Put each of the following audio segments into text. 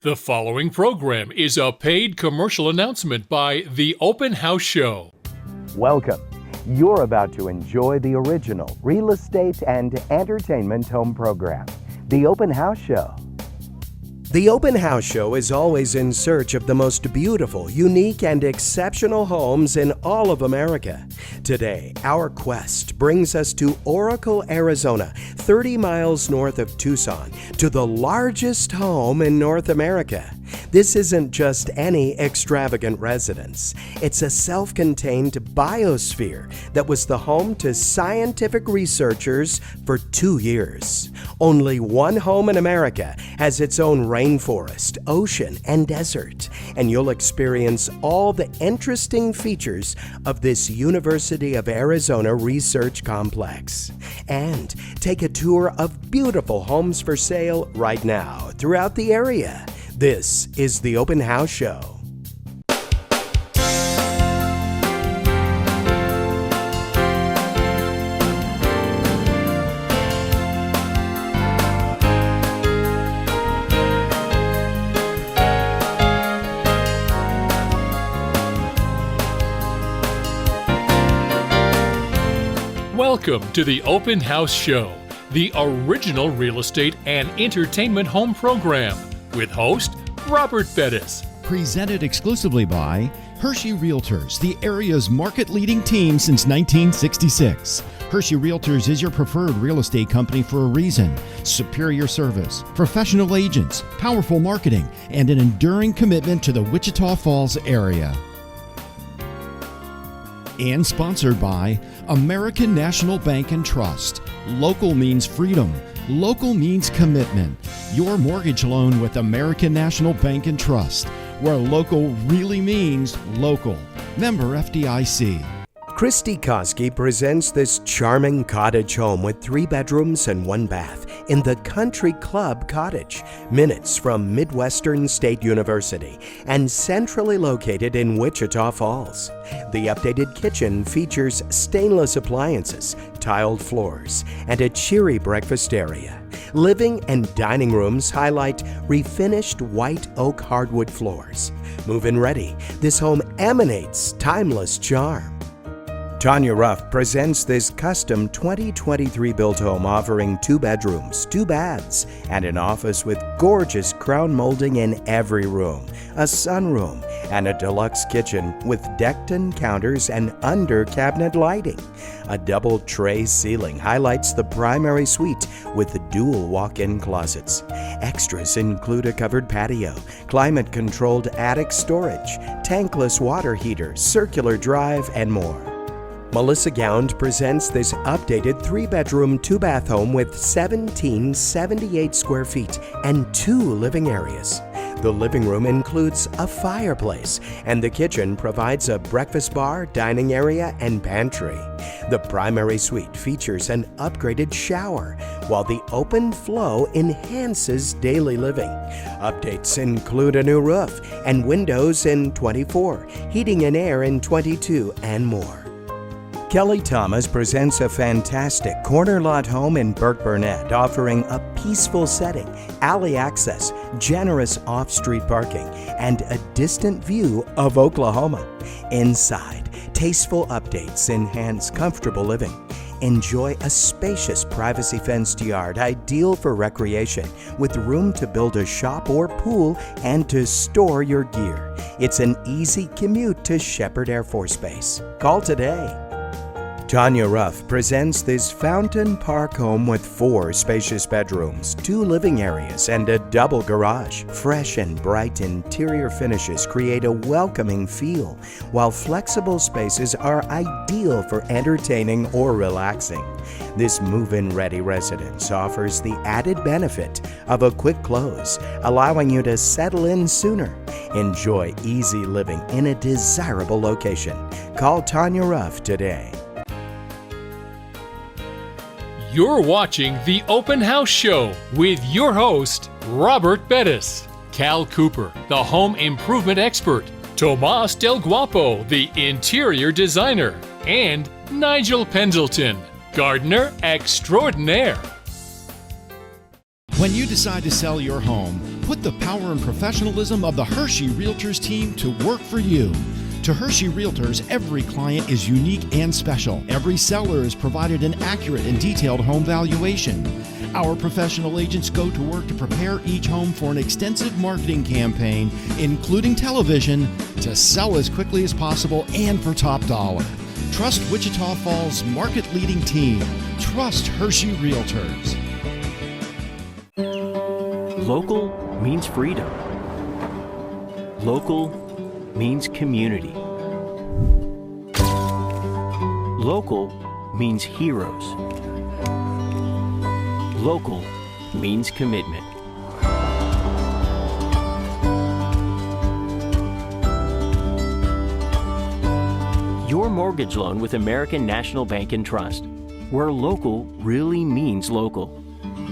The following program is a paid commercial announcement by The Open House Show. Welcome. You're about to enjoy the original real estate and entertainment home program, The Open House Show. The Open House Show is always in search of the most beautiful, unique, and exceptional homes in all of America. Today, our quest brings us to Oracle, Arizona, 30 miles north of Tucson, to the largest home in North America. This isn't just any extravagant residence. It's a self-contained biosphere that was the home to scientific researchers for 2 years. Only one home in America has its own rainforest, ocean, and desert, and you'll experience all the interesting features of this University of Arizona research complex. And take a tour of beautiful homes for sale right now throughout the area. This is the Open House Show. Welcome to the Open House Show, the original real estate and entertainment home program, with host Robert Bettis. Presented exclusively by Hershey Realtors, the area's market-leading team since 1966. Hershey Realtors is your preferred real estate company for a reason. Superior service, professional agents, powerful marketing, and an enduring commitment to the Wichita Falls area. And sponsored by American National Bank and Trust. Local means freedom. Local means commitment. Your mortgage loan with American National Bank and Trust, where local really means local. Member FDIC. Christy Koski presents this charming cottage home with 3 bedrooms and 1 bath in the Country Club Cottage, minutes from Midwestern State University and centrally located in Wichita Falls. The updated kitchen features stainless appliances, tiled floors, and a cheery breakfast area. Living and dining rooms highlight refinished white oak hardwood floors. Move-in ready, this home emanates timeless charm. Tanya Ruff presents this custom 2023 built home offering 2 bedrooms, 2 baths, and an office with gorgeous crown molding in every room, a sunroom, and a deluxe kitchen with decked-in counters and under-cabinet lighting. A double tray ceiling highlights the primary suite with dual walk-in closets. Extras include a covered patio, climate-controlled attic storage, tankless water heater, circular drive, and more. Melissa Gownd presents this updated 3-bedroom, 2-bath home with 1,778 square feet and 2 living areas. The living room includes a fireplace, and the kitchen provides a breakfast bar, dining area, and pantry. The primary suite features an upgraded shower, while the open flow enhances daily living. Updates include a new roof and windows in 24, heating and air in 22, and more. Kelly Thomas presents a fantastic corner lot home in Burke Burnett, offering a peaceful setting, alley access, generous off-street parking, and a distant view of Oklahoma. Inside, tasteful updates enhance comfortable living. Enjoy a spacious privacy-fenced yard ideal for recreation, with room to build a shop or pool and to store your gear. It's an easy commute to Shepherd Air Force Base. Call today. Tanya Ruff presents this Fountain Park home with 4 spacious bedrooms, 2 living areas, and a double garage. Fresh and bright interior finishes create a welcoming feel, while flexible spaces are ideal for entertaining or relaxing. This move-in ready residence offers the added benefit of a quick close, allowing you to settle in sooner. Enjoy easy living in a desirable location. Call Tanya Ruff today. You're watching The Open House Show with your host, Robert Bettis, Cal Cooper, the home improvement expert, Tomas Del Guapo, the interior designer, and Nigel Pendleton, gardener extraordinaire. When you decide to sell your home, Put the power and professionalism of the Hershey Realtors team to work for you. To Hershey Realtors, every client is unique and special. Every seller is provided an accurate and detailed home valuation. Our professional agents go to work to prepare each home for an extensive marketing campaign, including television, to sell as quickly as possible and for top dollar. Trust Wichita Falls' market-leading team. Trust Hershey Realtors. Local means freedom. Local means community. Local means heroes. Local means commitment. Your mortgage loan with American National Bank and Trust, where local really means local.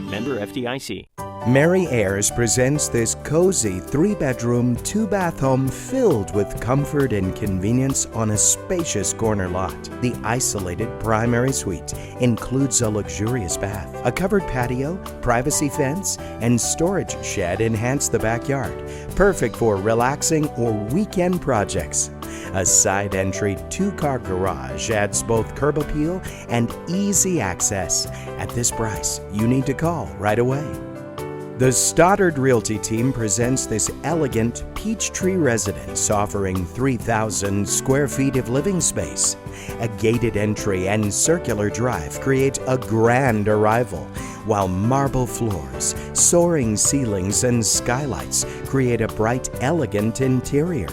Member FDIC. Mary Ayers presents this cozy 3-bedroom, 2-bath home filled with comfort and convenience on a spacious corner lot. The isolated primary suite includes a luxurious bath, a covered patio, privacy fence, and storage shed enhance the backyard, perfect for relaxing or weekend projects. A side entry 2-car garage adds both curb appeal and easy access. At this price, you need to call right away. The Stoddard Realty team presents this elegant Peachtree residence offering 3,000 square feet of living space. A gated entry and circular drive create a grand arrival, while marble floors, soaring ceilings, and skylights create a bright, elegant interior.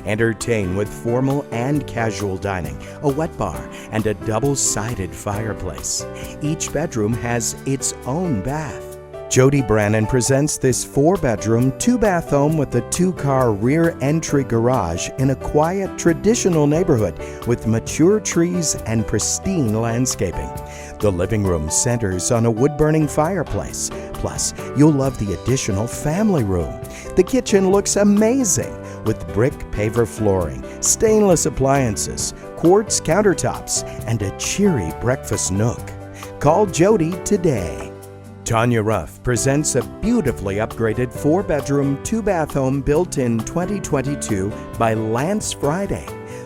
Entertain with formal and casual dining, a wet bar, and a double-sided fireplace. Each bedroom has its own bath. Jody Brannon presents this 4-bedroom, 2-bath home with a 2-car rear entry garage in a quiet, traditional neighborhood with mature trees and pristine landscaping. The living room centers on a wood-burning fireplace. Plus, you'll love the additional family room. The kitchen looks amazing with brick paver flooring, stainless appliances, quartz countertops, and a cheery breakfast nook. Call Jody today. Tanya Ruff presents a beautifully upgraded 4-bedroom, 2-bath home built in 2022 by Lance Friday.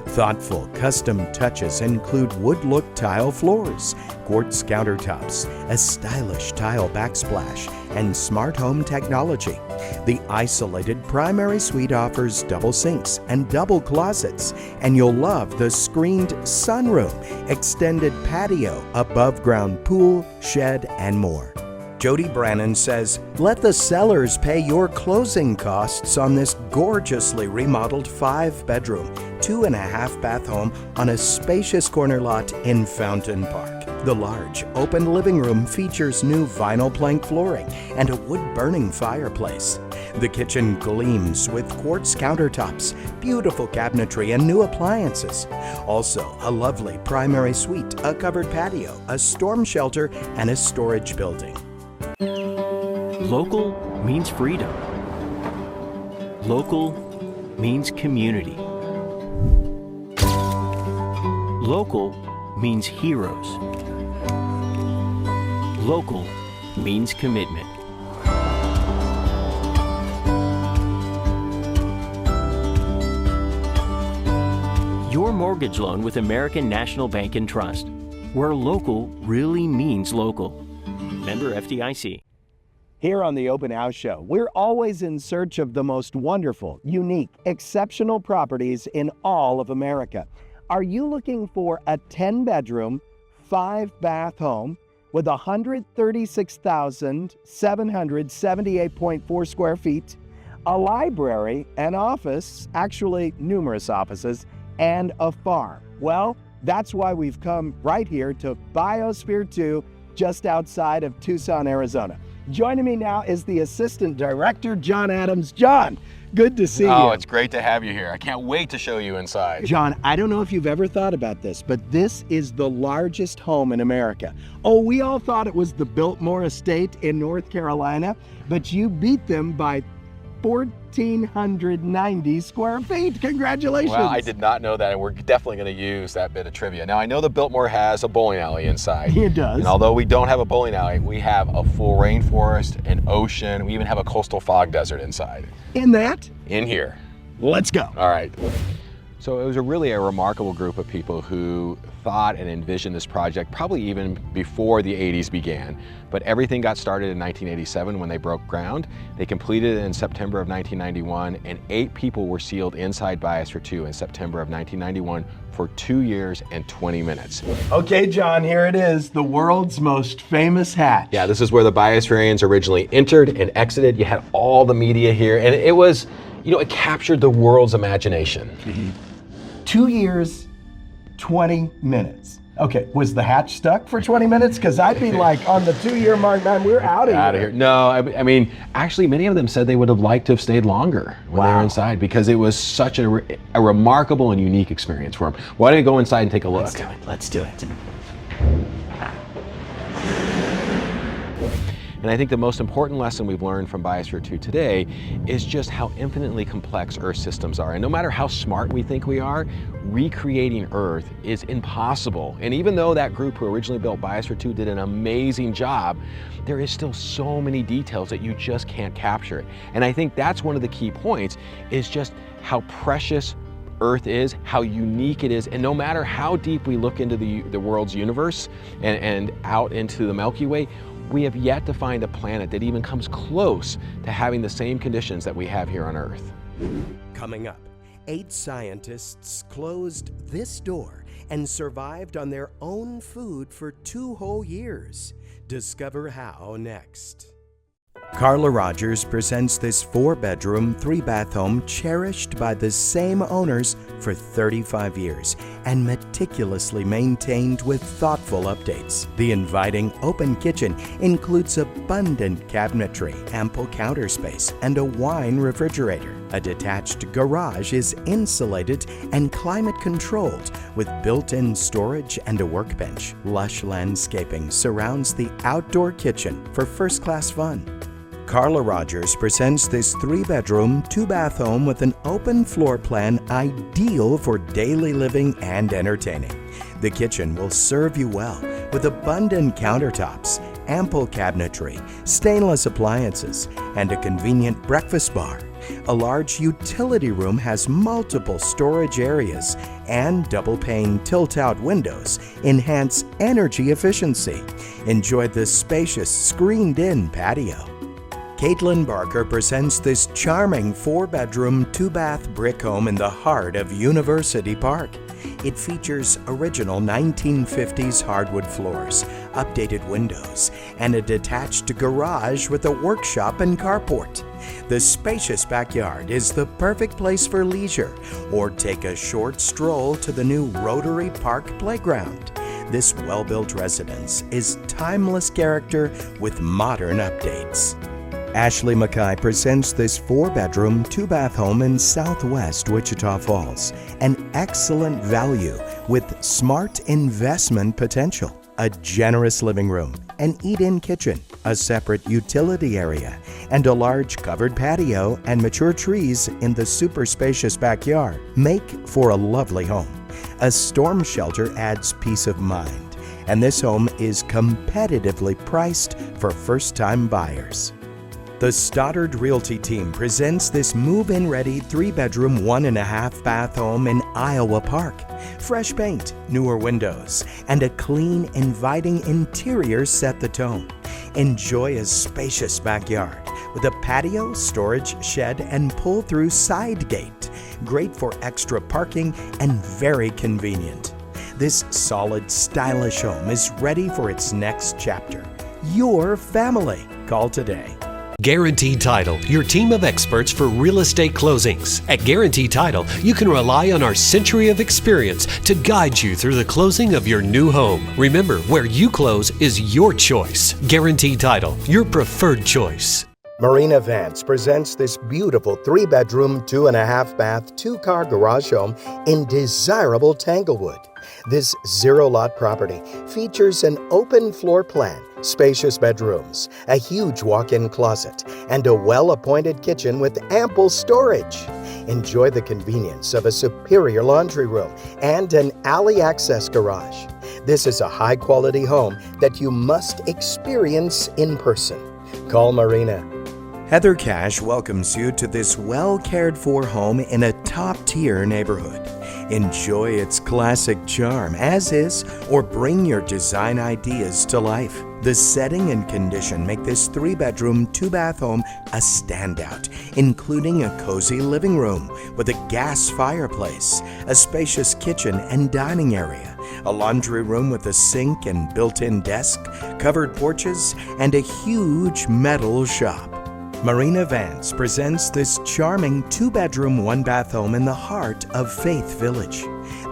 Thoughtful custom touches include wood-look tile floors, quartz countertops, a stylish tile backsplash, and smart home technology. The isolated primary suite offers double sinks and double closets, and you'll love the screened sunroom, extended patio, above-ground pool, shed, and more. Jody Brannon says, let the sellers pay your closing costs on this gorgeously remodeled 5-bedroom, 2.5-bath home on a spacious corner lot in Fountain Park. The large, open living room features new vinyl plank flooring and a wood-burning fireplace. The kitchen gleams with quartz countertops, beautiful cabinetry, and new appliances. Also, a lovely primary suite, a covered patio, a storm shelter, and a storage building. Local means freedom. Local means community. Local means heroes. Local means commitment. Your mortgage loan with American National Bank and Trust, where local really means local. Member FDIC. Here on the Open House Show, we're always in search of the most wonderful, unique, exceptional properties in all of America. Are you looking for a 10-bedroom, 5-bath home with 136,778.4 square feet, a library, an office, actually numerous offices, and a farm? Well, that's why we've come right here to Biosphere 2, just outside of Tucson, Arizona. Joining me now is the Assistant Director, John Adams. John, good to see you. Oh, it's great to have you here. I can't wait to show you inside. John, I don't know if you've ever thought about this, but this is the largest home in America. Oh, we all thought it was the Biltmore Estate in North Carolina, but you beat them by 1,490 square feet. Congratulations. Well, I did not know that, and we're definitely going to use that bit of trivia. Now, I know the Biltmore has a bowling alley inside. It does. And although we don't have a bowling alley, we have a full rainforest, an ocean. We even have a coastal fog desert inside. In that, In here. let's go. All right. So it was really a remarkable group of people who thought and envisioned this project probably even before the 80s began. But everything got started in 1987 when they broke ground. They completed it in September of 1991, and 8 people were sealed inside Biosphere 2 in September of 1991 for 2 years and 20 minutes. Okay, John, here it is, the world's most famous hatch. Yeah, this is where the Biospherians originally entered and exited. You had all the media here, and it was, it captured the world's imagination. 2 years, 20 minutes. Okay, was the hatch stuck for 20 minutes? Because I'd be like, on the 2-year mark, man, we're out of here. No, I mean, actually, many of them said they would have liked to have stayed longer when they were inside because it was such a remarkable and unique experience for them. Why don't you go inside and take a look? Let's do it. And I think the most important lesson we've learned from Biosphere 2 today is just how infinitely complex Earth systems are. And no matter how smart we think we are, recreating Earth is impossible. And even though that group who originally built Biosphere 2 did an amazing job, there is still so many details that you just can't capture. And I think that's one of the key points, is just how precious Earth is, how unique it is, and no matter how deep we look into the world's universe and out into the Milky Way, we have yet to find a planet that even comes close to having the same conditions that we have here on Earth. Coming up, 8 scientists closed this door and survived on their own food for 2 whole years. Discover how next. Carla Rogers presents this 4-bedroom, 3-bath home cherished by the same owners for 35 years and meticulously maintained with thoughtful updates. The inviting open kitchen includes abundant cabinetry, ample counter space, and a wine refrigerator. A detached garage is insulated and climate controlled with built-in storage and a workbench. Lush landscaping surrounds the outdoor kitchen for first-class fun. Carla Rogers presents this 3-bedroom, 2-bath home with an open floor plan ideal for daily living and entertaining. The kitchen will serve you well with abundant countertops, ample cabinetry, stainless appliances, and a convenient breakfast bar. A large utility room has multiple storage areas, and double-pane tilt-out windows enhance energy efficiency. Enjoy the spacious screened-in patio. Caitlin Barker presents this charming 4-bedroom, 2-bath brick home in the heart of University Park. It features original 1950s hardwood floors, updated windows, and a detached garage with a workshop and carport. The spacious backyard is the perfect place for leisure, or take a short stroll to the new Rotary Park playground. This well-built residence is timeless character with modern updates. Ashley Mackay presents this 4-bedroom, 2-bath home in southwest Wichita Falls. An excellent value with smart investment potential. A generous living room, an eat-in kitchen, a separate utility area, and a large covered patio and mature trees in the super spacious backyard make for a lovely home. A storm shelter adds peace of mind, and this home is competitively priced for first-time buyers. The Stoddard Realty team presents this move-in ready 3-bedroom, 1.5-bath home in Iowa Park. Fresh paint, newer windows, and a clean, inviting interior set the tone. Enjoy a spacious backyard with a patio, storage shed, and pull-through side gate. Great for extra parking and very convenient. This solid, stylish home is ready for its next chapter. Your family. Call today. Guaranteed Title, your team of experts for real estate closings. At Guaranteed Title, you can rely on our century of experience to guide you through the closing of your new home. Remember, where you close is your choice. Guaranteed Title, your preferred choice. Marina Vance presents this beautiful 3-bedroom, 2.5-bath, 2-car garage home in desirable Tanglewood. This zero-lot property features an open floor plan, spacious bedrooms, a huge walk-in closet, and a well-appointed kitchen with ample storage. Enjoy the convenience of a superior laundry room and an alley access garage. This is a high-quality home that you must experience in person. Call Marina. Heather Cash welcomes you to this well-cared-for home in a top-tier neighborhood. Enjoy its classic charm as is, or bring your design ideas to life. The setting and condition make this 3-bedroom, 2-bath home a standout, including a cozy living room with a gas fireplace, a spacious kitchen and dining area, a laundry room with a sink and built-in desk, covered porches, and a huge metal shop. Marina Vance presents this charming 2-bedroom, 1-bath home in the heart of Faith Village.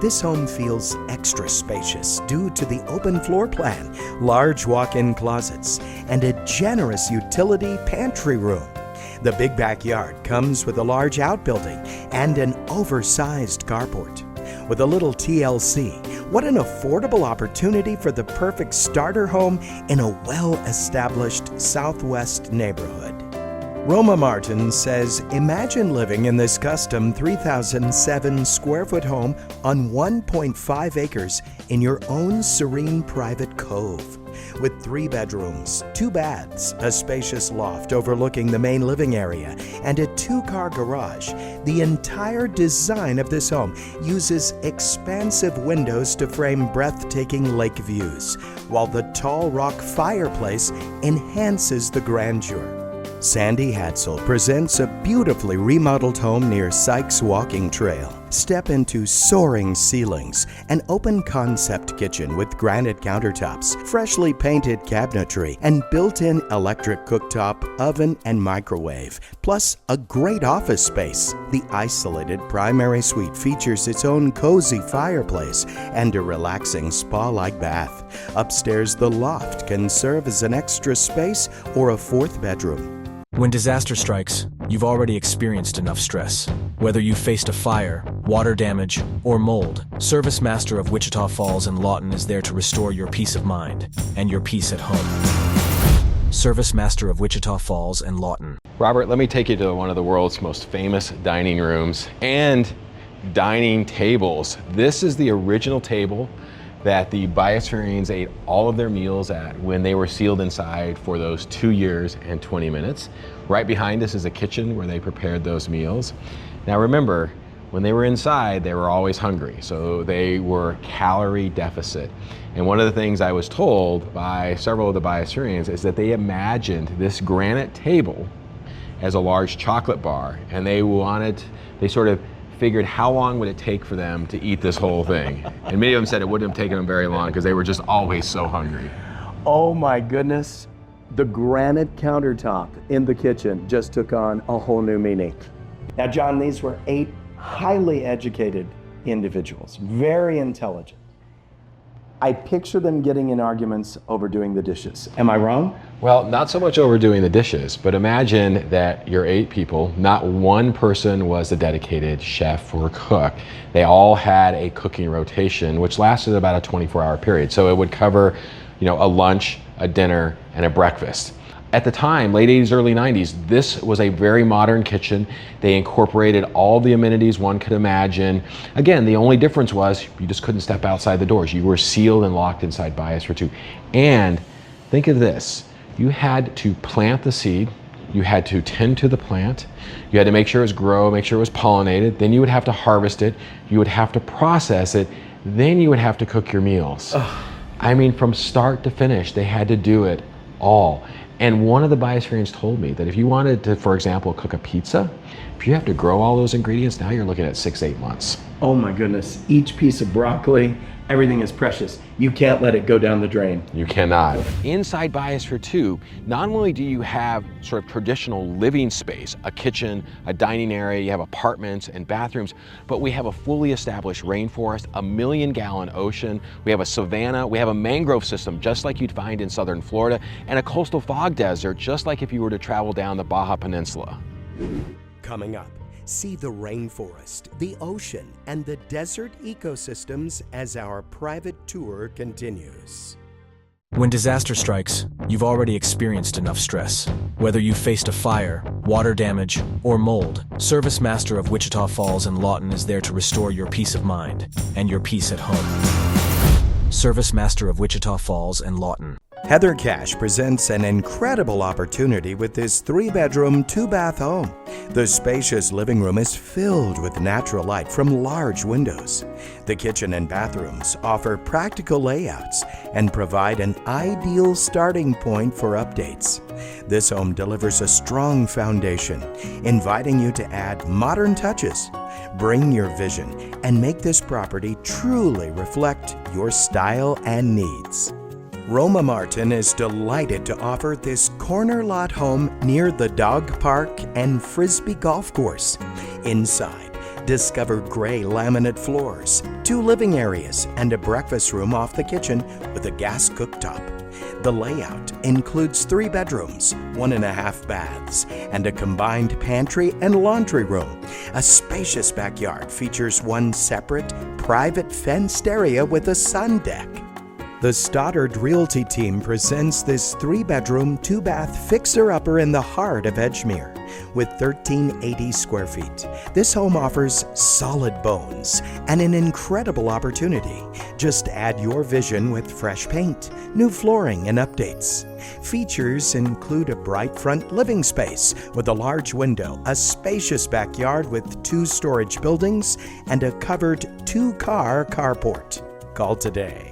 This home feels extra spacious due to the open floor plan, large walk-in closets, and a generous utility pantry room. The big backyard comes with a large outbuilding and an oversized carport. With a little TLC, what an affordable opportunity for the perfect starter home in a well-established Southwest neighborhood. Roma Martin says, imagine living in this custom 3,007 square foot home on 1.5 acres in your own serene private cove. With 3 bedrooms, 2 baths, a spacious loft overlooking the main living area, and a 2-car garage, the entire design of this home uses expansive windows to frame breathtaking lake views, while the tall rock fireplace enhances the grandeur. Sandy Hatzel presents a beautifully remodeled home near Sykes Walking Trail. Step into soaring ceilings, an open concept kitchen with granite countertops, freshly painted cabinetry, and built-in electric cooktop, oven, and microwave, plus a great office space. The isolated primary suite features its own cozy fireplace and a relaxing spa-like bath. Upstairs, the loft can serve as an extra space or a 4th bedroom. When disaster strikes, you've already experienced enough stress. Whether you faced a fire, water damage, or mold, Service Master of Wichita Falls and Lawton is there to restore your peace of mind and your peace at home. Service Master of Wichita Falls and Lawton. Robert, let me take you to one of the world's most famous dining rooms and dining tables. This is the original table that the Biosphereans ate all of their meals at when they were sealed inside for those 2 years and 20 minutes. Right behind us is a kitchen where they prepared those meals. Now remember, when they were inside, they were always hungry, so they were calorie deficit. And one of the things I was told by several of the Biosphereans is that they imagined this granite table as a large chocolate bar, and they sort of figured how long would it take for them to eat this whole thing. And many of them said it wouldn't have taken them very long because they were just always so hungry. Oh my goodness, the granite countertop in the kitchen just took on a whole new meaning. Now, John, these were 8 highly educated individuals, very intelligent. I picture them getting in arguments over doing the dishes. Am I wrong? Well, not so much over doing the dishes, but imagine that you're 8 people, not one person was a dedicated chef or cook. They all had a cooking rotation, which lasted about a 24-hour period. So it would cover, a lunch, a dinner, and a breakfast. At the time, late 80s, early 90s, this was a very modern kitchen. They incorporated all the amenities one could imagine. Again, the only difference was you just couldn't step outside the doors. You were sealed and locked inside Biosphere 2. And think of this, you had to plant the seed, you had to tend to the plant, you had to make sure it was grow, make sure it was pollinated, then you would have to harvest it, you would have to process it, then you would have to cook your meals. I mean, from start to finish, they had to do it all. And one of the Biosphereans told me that if you wanted to, for example, cook a pizza, if If you have to grow all those ingredients, now you're looking at 6-8 months. Oh my goodness, each piece of broccoli, everything is precious. You can't let it go down the drain. You cannot. Inside Biosphere 2, not only do you have sort of traditional living space, a kitchen, a dining area, you have apartments and bathrooms, but we have a fully established rainforest, a 1 million gallon ocean, we have a savanna, we have a mangrove system just like you'd find in southern Florida, and a coastal fog desert just like if you were to travel down the Baja Peninsula. Coming up, see the rainforest, the ocean, and the desert ecosystems as our private tour continues. When disaster strikes, you've already experienced enough stress. Whether you faced a fire, water damage, or mold, Service Master of Wichita Falls and Lawton is there to restore your peace of mind and your peace at home. Service Master of Wichita Falls and Lawton. Heather Cash presents an incredible opportunity with this 3-bedroom, 2-bath home. The spacious living room is filled with natural light from large windows. The kitchen and bathrooms offer practical layouts and provide an ideal starting point for updates. This home delivers a strong foundation, inviting you to add modern touches. Bring your vision and make this property truly reflect your style and needs. Roma Martin is delighted to offer this corner lot home near the dog park and Frisbee golf course. Inside, discover gray laminate floors, 2 living areas, and a breakfast room off the kitchen with a gas cooktop. The layout includes 3 bedrooms, 1.5 baths, and a combined pantry and laundry room. A spacious backyard features 1 separate, private fenced area with a sun deck. The Stoddard Realty team presents this 3-bedroom, 2-bath fixer-upper in the heart of Edgemere. With 1,380 square feet, this home offers solid bones and an incredible opportunity. Just add your vision with fresh paint, new flooring, and updates. Features include a bright front living space with a large window, a spacious backyard with 2 storage buildings, and a covered 2-car carport. Call today.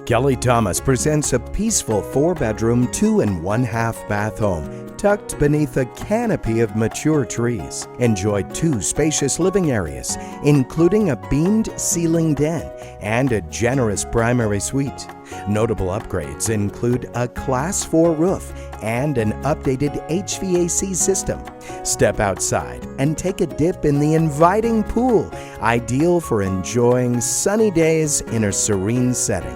Kelly Thomas presents a peaceful 4-bedroom, 2.5 bath home tucked beneath a canopy of mature trees. Enjoy 2 spacious living areas, including a beamed ceiling den and a generous primary suite. Notable upgrades include a Class 4 roof and an updated HVAC system. Step outside and take a dip in the inviting pool, ideal for enjoying sunny days in a serene setting.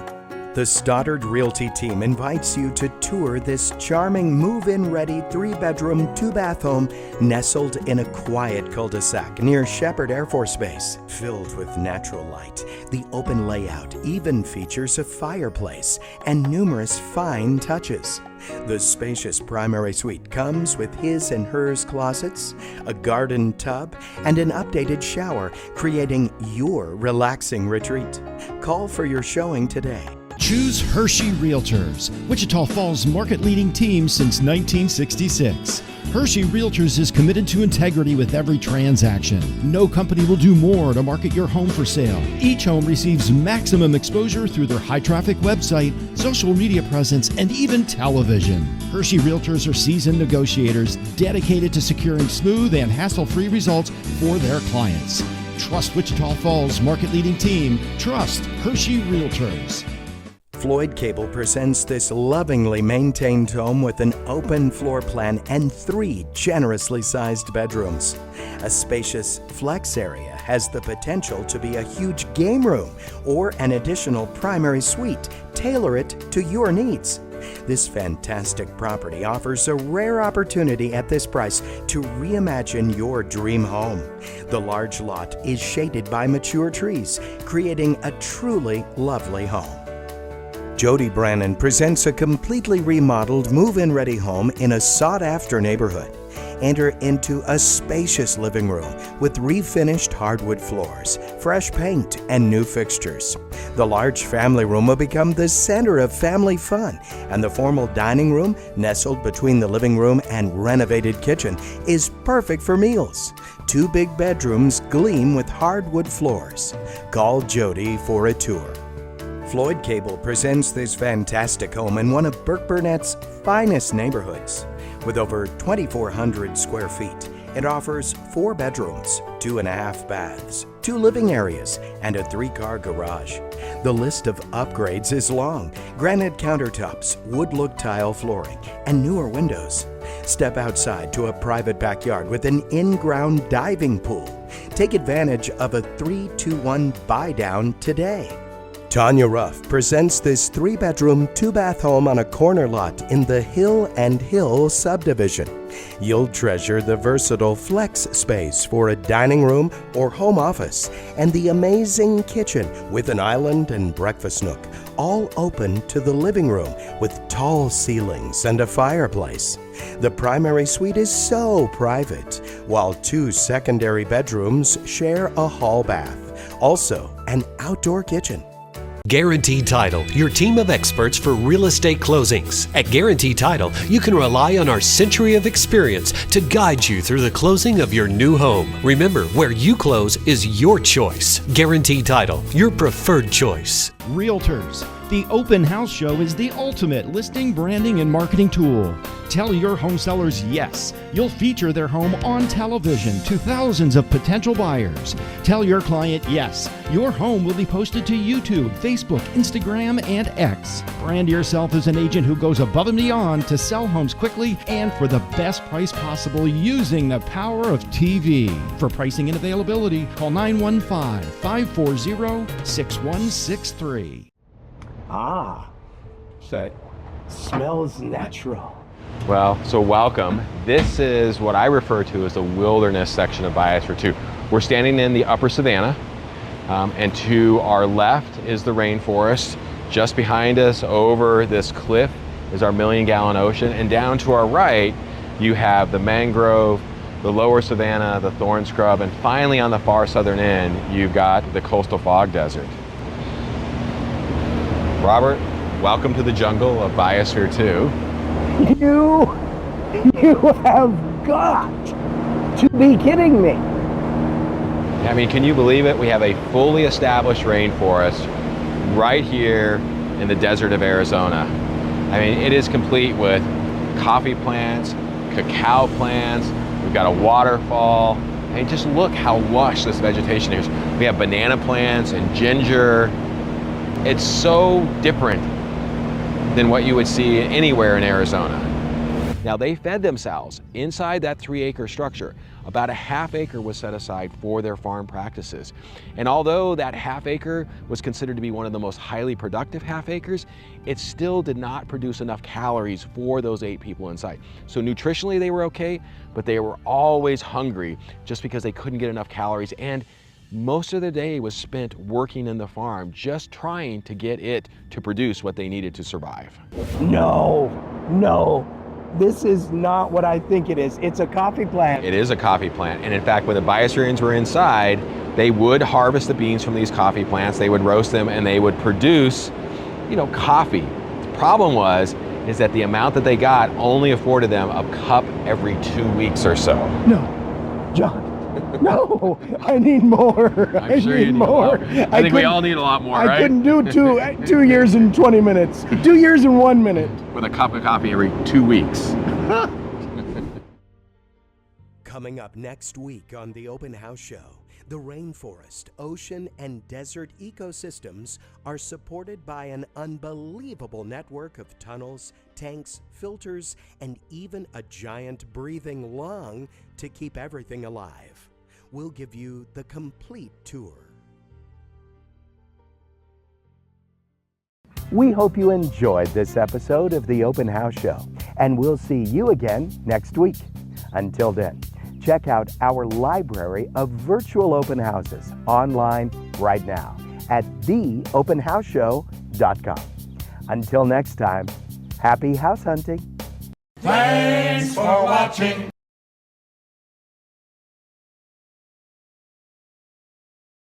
The Stoddard Realty team invites you to tour this charming move-in ready 3-bedroom, 2-bath home nestled in a quiet cul-de-sac near Shepherd Air Force Base. Filled with natural light, the open layout even features a fireplace and numerous fine touches. The spacious primary suite comes with his and hers closets, a garden tub, and an updated shower, creating your relaxing retreat. Call for your showing today. Choose Hershey Realtors, Wichita Falls' market-leading team since 1966. Hershey Realtors is committed to integrity with every transaction. No company will do more to market your home for sale. Each home receives maximum exposure through their high-traffic website, social media presence, and even television. Hershey Realtors are seasoned negotiators dedicated to securing smooth and hassle-free results for their clients. Trust Wichita Falls' market-leading team. Trust Hershey Realtors. Floyd Cable presents this lovingly maintained home with an open floor plan and 3 generously sized bedrooms. A spacious flex area has the potential to be a huge game room or an additional primary suite. Tailor it to your needs. This fantastic property offers a rare opportunity at this price to reimagine your dream home. The large lot is shaded by mature trees, creating a truly lovely home. Jody Brannon presents a completely remodeled move-in ready home in a sought-after neighborhood. Enter into a spacious living room with refinished hardwood floors, fresh paint, and new fixtures. The large family room will become the center of family fun, and the formal dining room, nestled between the living room and renovated kitchen, is perfect for meals. 2 big bedrooms gleam with hardwood floors. Call Jody for a tour. Floyd Cable presents this fantastic home in one of Burke Burnett's finest neighborhoods. With over 2,400 square feet It offers 4 bedrooms, 2.5 baths, 2 living areas, and a 3-car garage. The list of upgrades is long: granite countertops, wood-look tile flooring, and newer windows. Step outside to a private backyard with an in-ground diving pool. Take advantage of a 3-2-1 buy-down today. Tanya Ruff presents this 3-bedroom, 2-bath home on a corner lot in the Hill and Hill subdivision. You'll treasure the versatile flex space for a dining room or home office, and the amazing kitchen with an island and breakfast nook, all open to the living room with tall ceilings and a fireplace. The primary suite is so private, while 2 secondary bedrooms share a hall bath. Also, an outdoor kitchen. Guaranteed Title, your team of experts for real estate closings. At Guaranteed Title, you can rely on our century of experience to guide you through the closing of your new home. Remember, where you close is your choice. Guaranteed Title, your preferred choice. Realtors. The Open House Show is the ultimate listing, branding, and marketing tool. Tell your home sellers yes. You'll feature their home on television to thousands of potential buyers. Tell your client yes. Your home will be posted to YouTube, Facebook, Instagram, and X. Brand yourself as an agent who goes above and beyond to sell homes quickly and for the best price possible using the power of TV. For pricing and availability, call 915-540-6163. Ah, that smells natural. Well, so welcome. This is what I refer to as the wilderness section of Biosphere 2. We're standing in the upper savanna, and to our left is the rainforest. Just behind us over this cliff is our million-gallon ocean, and down to our right you have the mangrove, the lower savanna, the thorn scrub, and finally on the far southern end you've got the coastal fog desert. Robert, welcome to the jungle of Biosphere 2. You have got to be kidding me. I mean, can you believe it? We have a fully established rainforest right here in the desert of Arizona. I mean, it is complete with coffee plants, cacao plants, we've got a waterfall. I mean, just look how lush this vegetation is. We have banana plants and ginger. It's so different than what you would see anywhere in Arizona. Now, they fed themselves inside that 3-acre structure. About a ½ acre was set aside for their farm practices. And although that ½ acre was considered to be one of the most highly productive ½ acres, it still did not produce enough calories for those 8 people inside. So nutritionally they were okay, but they were always hungry just because they couldn't get enough calories, and most of the day was spent working in the farm, just trying to get it to produce what they needed to survive. No, this is not what I think it is. It's a coffee plant. It is a coffee plant, and in fact, when the Biospherians were inside, they would harvest the beans from these coffee plants, they would roast them, and they would produce, coffee. The problem is that the amount that they got only afforded them a cup every 2 weeks or so. No, John. No, I need more. I'm sure you need more. I think we all need a lot more, right? I couldn't do 2 years and 20 minutes. 2 years and 1 minute. With a cup of coffee every 2 weeks. Coming up next week on the Open House Show, the rainforest, ocean, and desert ecosystems are supported by an unbelievable network of tunnels, tanks, filters, and even a giant breathing lung to keep everything alive. We'll give you the complete tour. We hope you enjoyed this episode of the Open House Show, and we'll see you again next week. Until then, check out our library of virtual open houses online right now at theopenhouseshow.com. Until next time, happy house hunting. Thanks for watching.